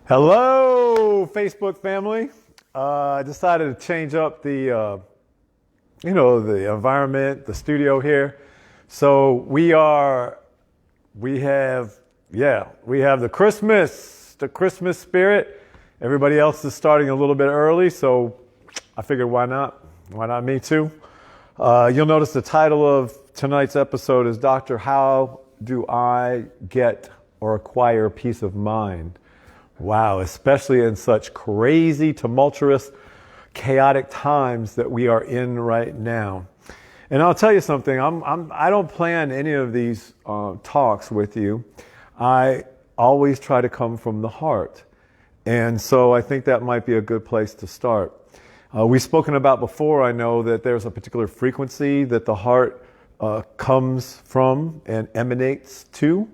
Hello, Facebook family. I decided to change up the the environment, the studio here. So we have the Christmas spirit. Everybody else is starting a little bit early, so I figured why not? Why not me too? You'll notice the title of tonight's episode is Dr. How Do I Get or Acquire Peace of Mind? Wow, especially in such crazy, tumultuous, chaotic times that we are in right now. And I'll tell you something, I don't plan any of these talks with you. I always try to come from the heart. And so I think that might be a good place to start. We've spoken about before, I know that there's a particular frequency that the heart comes from and emanates to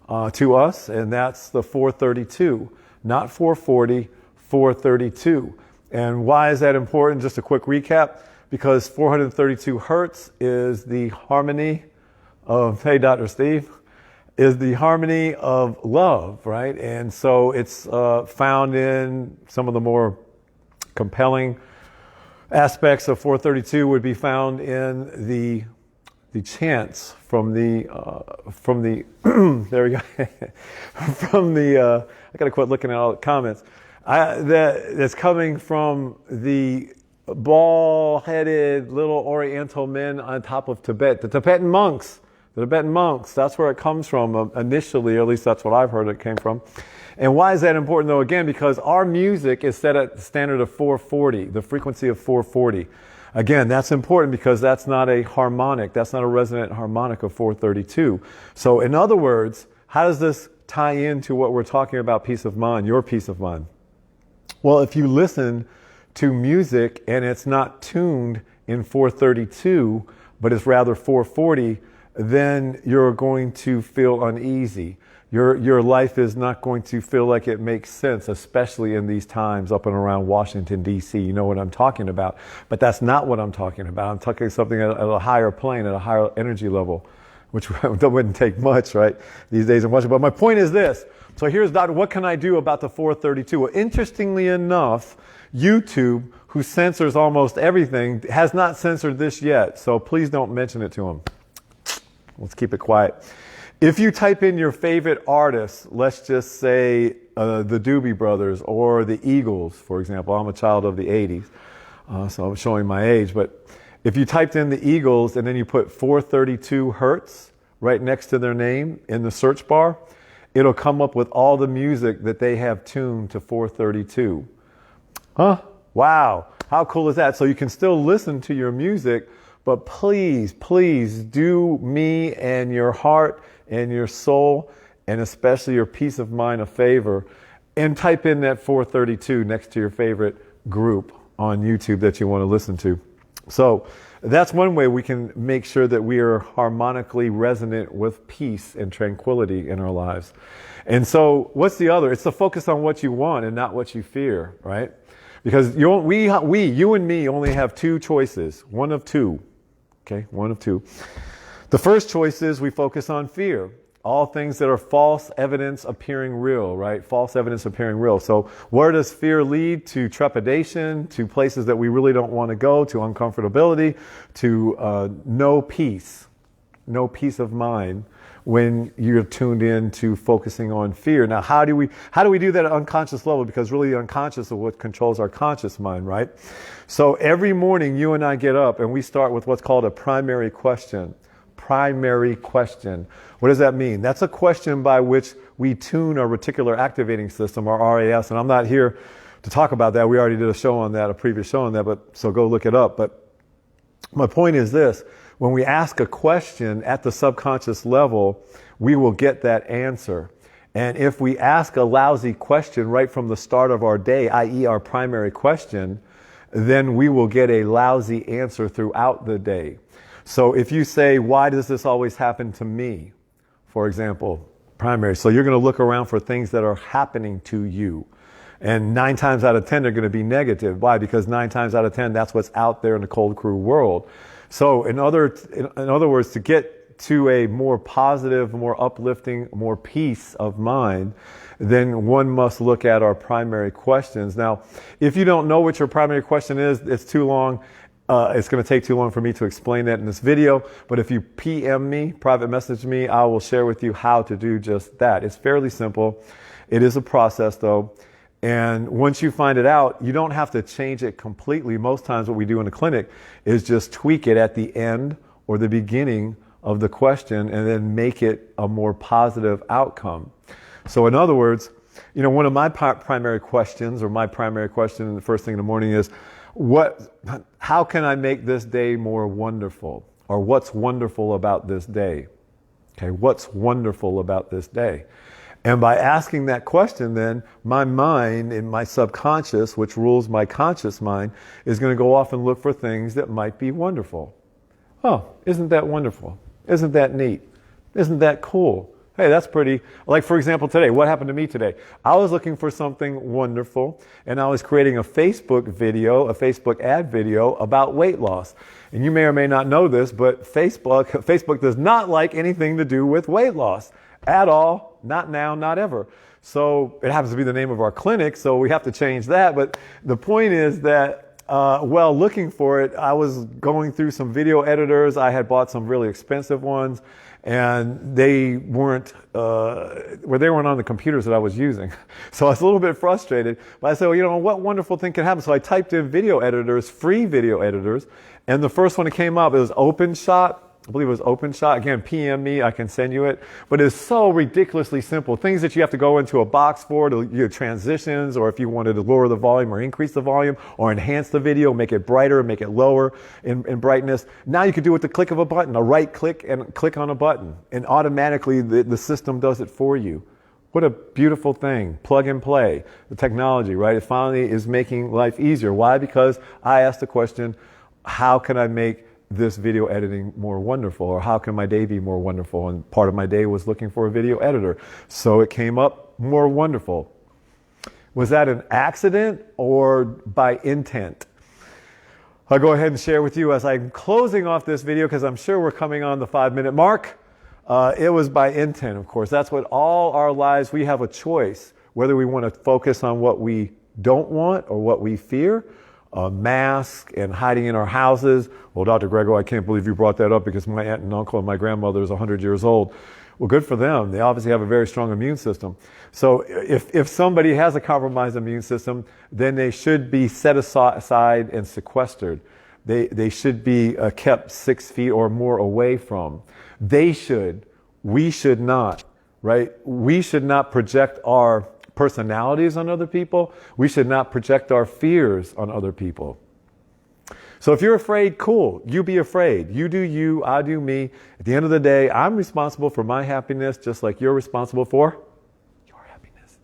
us, and that's the 432. Not 440, 432. And why is that important? Just a quick recap. Because 432 hertz is the harmony of, hey, Dr. Steve, is the harmony of love, right? And so it's found in some of the more compelling aspects of 432 would be found in the chants from the there we go I gotta quit looking at all the comments that's coming from the bald-headed little oriental men on top of Tibet, the Tibetan monks, that's where it comes from initially, or at least that's what I've heard it came from. And why is that important though? Again, because our music is set at the standard of 440, the frequency of 440. Again, that's important because that's not a harmonic, that's not a resonant harmonic of 432. So in other words, how does this tie into what we're talking about, peace of mind, your peace of mind? Well, if you listen to music and it's not tuned in 432, but it's rather 440, then you're going to feel uneasy. Your life is not going to feel like it makes sense, especially in these times up and around Washington, D.C. You know what I'm talking about. But that's not what I'm talking about. I'm talking something at a higher plane, at a higher energy level, which wouldn't take much, right, these days in Washington. But my point is this. So here's what can I do about the 432? Well, interestingly enough, YouTube, who censors almost everything, has not censored this yet. So please don't mention it to them. Let's keep it quiet. If you type in your favorite artists, let's just say the Doobie Brothers or the Eagles, for example. I'm a child of the 80s, so I'm showing my age. But if you typed in the Eagles and then you put 432 hertz right next to their name in the search bar, it'll come up with all the music that they have tuned to 432. Huh? Wow. How cool is that? So you can still listen to your music, but please, please do me and your heart and your soul, and especially your peace of mind, a favor, and type in that 432 next to your favorite group on YouTube that you want to listen to. So that's one way we can make sure that we are harmonically resonant with peace and tranquility in our lives. And so what's the other? It's to focus on what you want and not what you fear, right? Because you and me only have two choices, one of two. Okay, one of two. The first choice is we focus on fear. All things that are false evidence appearing real, right? False evidence appearing real. So where does fear lead? To trepidation, to places that we really don't want to go, to uncomfortability, to no peace of mind when you're tuned in to focusing on fear. Now, how do we do that at unconscious level? Because really the unconscious is what controls our conscious mind, right? So every morning you and I get up and we start with what's called a primary question. Primary question. What does that mean? That's a question by which we tune our reticular activating system, our RAS, and I'm not here to talk about that. We already did a previous show on that, but so go look it up. But my point is this. When we ask a question at the subconscious level, we will get that answer. And if we ask a lousy question right from the start of our day, i.e. our primary question, then we will get a lousy answer throughout the day. So if you say, why does this always happen to me? For example, primary. So you're going to look around for things that are happening to you. And 9 times out of 10, they're going to be negative. Why? Because 9 times out of 10, that's what's out there in the cold, cruel world. So in other words, to get to a more positive, more uplifting, more peace of mind, then one must look at our primary questions. Now, if you don't know what your primary question is, it's too long. It's going to take too long for me to explain that in this video. But if you PM me, private message me, I will share with you how to do just that. It's fairly simple. It is a process though. And once you find it out, you don't have to change it completely. Most times what we do in the clinic is just tweak it at the end or the beginning of the question and then make it a more positive outcome. So in other words, one of my primary questions, or my primary question the first thing in the morning is, how can I make this day more wonderful? Or what's wonderful about this day? Okay, what's wonderful about this day? And by asking that question, then my mind and my subconscious, which rules my conscious mind, is going to go off and look for things that might be wonderful. Oh, isn't that wonderful? Isn't that neat? Isn't that cool? Hey, that's pretty. Like, for example, today, what happened to me today? I was looking for something wonderful, and I was creating a Facebook video, a Facebook ad video about weight loss. And you may or may not know this, but Facebook does not like anything to do with weight loss at all. Not now, not ever. So it happens to be the name of our clinic, so we have to change that. But the point is that while looking for it, I was going through some video editors. I had bought some really expensive ones, and they weren't on the computers that I was using. So I was a little bit frustrated. But I said, well, what wonderful thing can happen? So I typed in video editors, free video editors, and the first one that came up, it was OpenShot. I believe it was OpenShot. Again, PM me, I can send you it. But it's so ridiculously simple. Things that you have to go into a box for, your transitions, or if you wanted to lower the volume or increase the volume, or enhance the video, make it brighter, make it lower in brightness. Now you can do it with the click of a button, a right click and click on a button. And automatically the system does it for you. What a beautiful thing. Plug and play. The technology, right? It finally is making life easier. Why? Because I asked the question, how can I make this video editing more wonderful, or how can my day be more wonderful? And part of my day was looking for a video editor. So it came up more wonderful. Was that an accident or by intent? I'll go ahead and share with you as I'm closing off this video, because I'm sure we're coming on the 5-minute mark. It was by intent, of course. That's what all our lives, we have a choice, whether we want to focus on what we don't want or what we fear. Mask and hiding in our houses. Well, Dr. Grego, I can't believe you brought that up, because my aunt and uncle and my grandmother is 100 years old. Well, good for them. They obviously have a very strong immune system. So if somebody has a compromised immune system, then they should be set aside and sequestered. They should be kept 6 feet or more away from. We should not, right? We should not project our personalities on other people. We should not project our fears on other people. So if you're afraid, cool. You be afraid. You do you, I do me. At the end of the day, I'm responsible for my happiness, just like you're responsible for your happiness.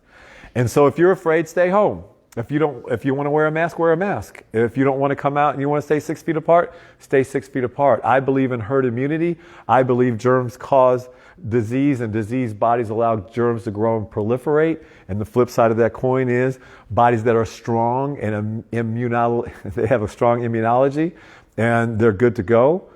And so if you're afraid, stay home. If you want to wear a mask, wear a mask. If you don't want to come out and you want to stay 6 feet apart, stay 6 feet apart. I believe in herd immunity. I believe germs cause disease, and diseased bodies allow germs to grow and proliferate. And the flip side of that coin is bodies that are strong and they have a strong immunology and they're good to go.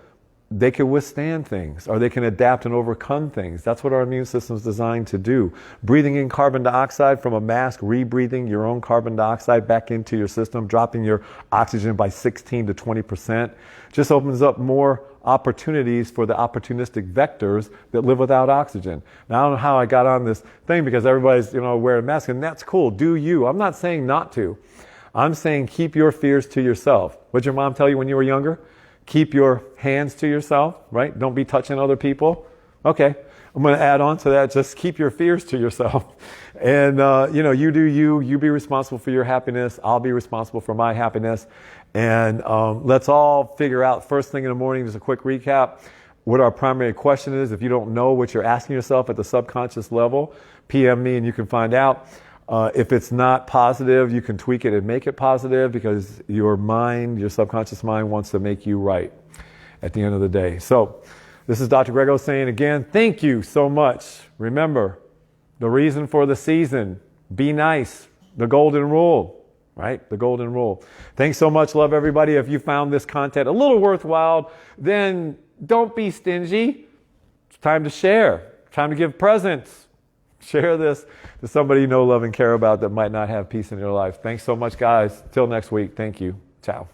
They can withstand things, or they can adapt and overcome things. That's what our immune system is designed to do. Breathing in carbon dioxide from a mask, rebreathing your own carbon dioxide back into your system, dropping your oxygen by 16 to 20%, just opens up more opportunities for the opportunistic vectors that live without oxygen. Now, I don't know how I got on this thing, because everybody's wearing masks, and that's cool. Do you? I'm not saying not to. I'm saying keep your fears to yourself. What'd your mom tell you when you were younger? Keep your hands to yourself, right? Don't be touching other people. Okay, I'm going to add on to that. Just keep your fears to yourself. And, you do you be responsible for your happiness. I'll be responsible for my happiness. And let's all figure out first thing in the morning, just a quick recap, what our primary question is. If you don't know what you're asking yourself at the subconscious level, PM me and you can find out. If it's not positive, you can tweak it and make it positive, because your mind, your subconscious mind, wants to make you right at the end of the day. So this is Dr. Grego saying again, thank you so much. Remember, the reason for the season, be nice, the golden rule, right? The golden rule. Thanks so much. Love everybody. If you found this content a little worthwhile, then don't be stingy. It's time to share. Time to give presents. Share this to somebody you know, love, and care about that might not have peace in your life. Thanks so much, guys. Till next week. Thank you. Ciao.